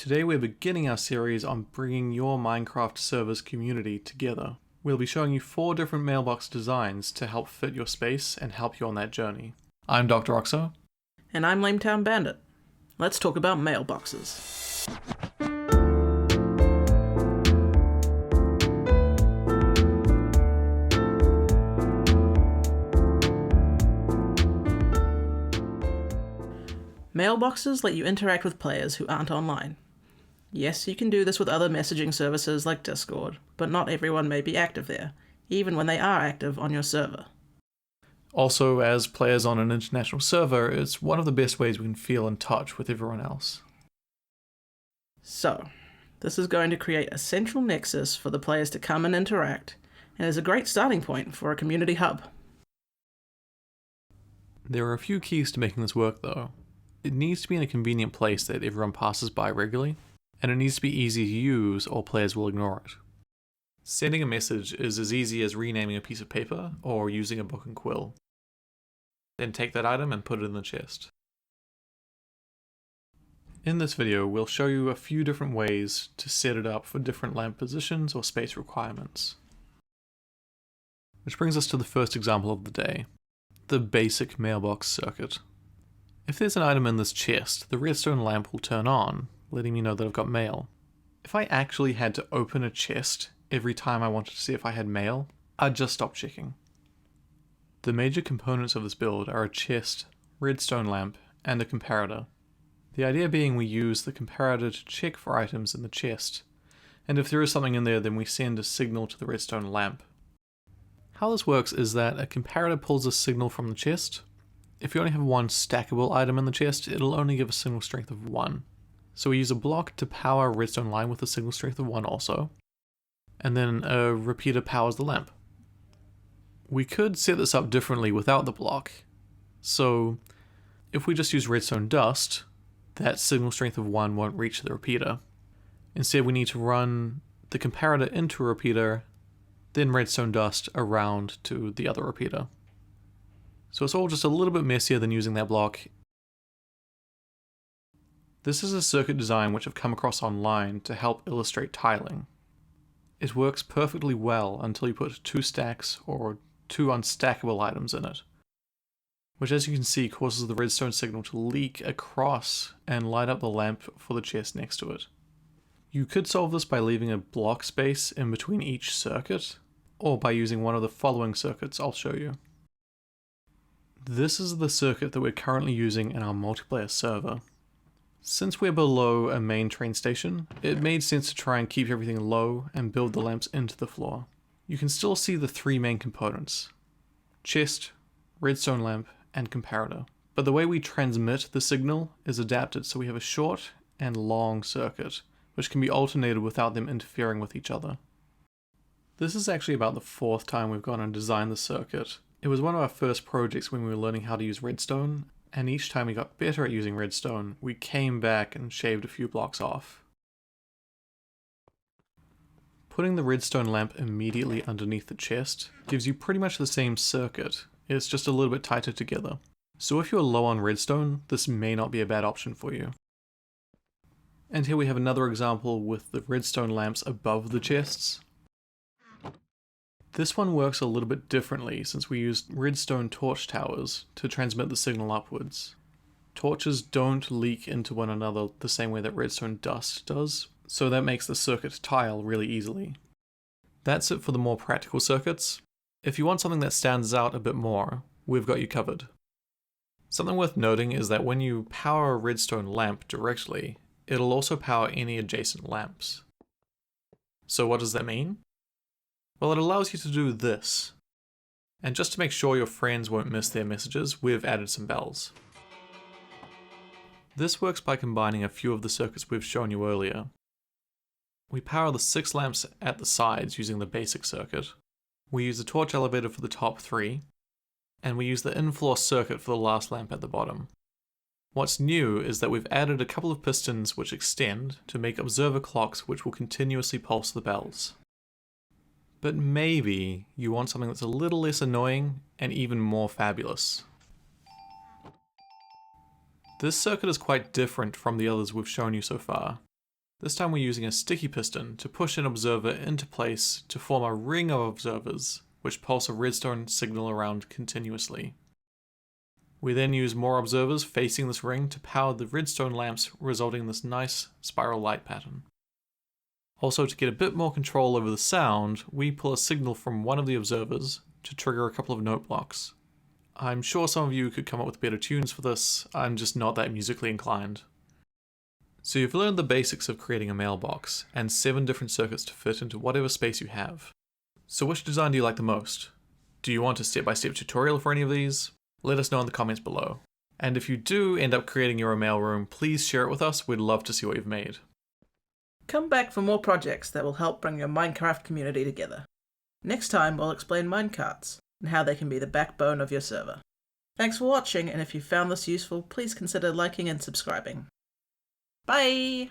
Today we're beginning our series on bringing your Minecraft server's community together. We'll be showing you 4 different mailbox designs to help fit your space and help you on that journey. I'm Dr. Oxo. And I'm Lametown Bandit. Let's talk about mailboxes. Mailboxes let you interact with players who aren't online. Yes, you can do this with other messaging services like Discord, but not everyone may be active there, even when they are active on your server. Also, as players on an international server, it's one of the best ways we can feel in touch with everyone else. So, this is going to create a central nexus for the players to come and interact, and is a great starting point for a community hub. There are a few keys to making this work though. It needs to be in a convenient place that everyone passes by regularly, and it needs to be easy to use or players will ignore it. Sending a message is as easy as renaming a piece of paper or using a book and quill. Then take that item and put it in the chest. In this video, we'll show you a few different ways to set it up for different lamp positions or space requirements. Which brings us to the first example of the day, the basic mailbox circuit. If there's an item in this chest, the redstone lamp will turn on, letting me know that I've got mail. If I actually had to open a chest every time I wanted to see if I had mail, I'd just stop checking. The major components of this build are a chest, redstone lamp, and a comparator. The idea being we use the comparator to check for items in the chest, and if there is something in there then we send a signal to the redstone lamp. How this works is that a comparator pulls a signal from the chest. If you only have one stackable item in the chest, it'll only give a signal strength of 1. So we use a block to power a redstone line with a signal strength of 1 also, and then a repeater powers the lamp. We could set this up differently without the block. So if we just use redstone dust, that signal strength of 1 won't reach the repeater. Instead we need to run the comparator into a repeater, then redstone dust around to the other repeater. So it's all just a little bit messier than using that block. This is a circuit design which I've come across online to help illustrate tiling. It works perfectly well until you put 2 stacks or 2 unstackable items in it, which as you can see causes the redstone signal to leak across and light up the lamp for the chest next to it. You could solve this by leaving a block space in between each circuit, or by using one of the following circuits I'll show you. This is the circuit that we're currently using in our multiplayer server. Since we're below a main train station, it made sense to try and keep everything low and build the lamps into the floor. You can still see the 3 main components: chest, redstone lamp, and comparator. But the way we transmit the signal is adapted so we have a short and long circuit, which can be alternated without them interfering with each other. This is actually about the 4th time we've gone and designed the circuit. It was one of our first projects when we were learning how to use redstone, and each time we got better at using redstone, we came back and shaved a few blocks off. Putting the redstone lamp immediately underneath the chest gives you pretty much the same circuit, it's just a little bit tighter together. So if you're low on redstone, this may not be a bad option for you. And here we have another example with the redstone lamps above the chests. This one works a little bit differently since we used redstone torch towers to transmit the signal upwards. Torches don't leak into one another the same way that redstone dust does, so that makes the circuit tile really easily. That's it for the more practical circuits. If you want something that stands out a bit more, we've got you covered. Something worth noting is that when you power a redstone lamp directly, it'll also power any adjacent lamps. So what does that mean? Well, it allows you to do this. And just to make sure your friends won't miss their messages, we've added some bells. This works by combining a few of the circuits we've shown you earlier. We power the 6 lamps at the sides using the basic circuit. We use the torch elevator for the top 3, and we use the in-floor circuit for the last lamp at the bottom. What's new is that we've added a couple of pistons which extend to make observer clocks which will continuously pulse the bells. But maybe you want something that's a little less annoying and even more fabulous. This circuit is quite different from the others we've shown you so far. This time we're using a sticky piston to push an observer into place to form a ring of observers, which pulse a redstone signal around continuously. We then use more observers facing this ring to power the redstone lamps, resulting in this nice spiral light pattern. Also, to get a bit more control over the sound, we pull a signal from one of the observers to trigger a couple of note blocks. I'm sure some of you could come up with better tunes for this, I'm just not that musically inclined. So you've learned the basics of creating a mailbox, and 7 different circuits to fit into whatever space you have. So which design do you like the most? Do you want a step-by-step tutorial for any of these? Let us know in the comments below. And if you do end up creating your own mailroom, please share it with us, we'd love to see what you've made. Come back for more projects that will help bring your Minecraft community together. Next time we'll explain minecarts, and how they can be the backbone of your server. Thanks for watching, and if you found this useful, please consider liking and subscribing. Bye!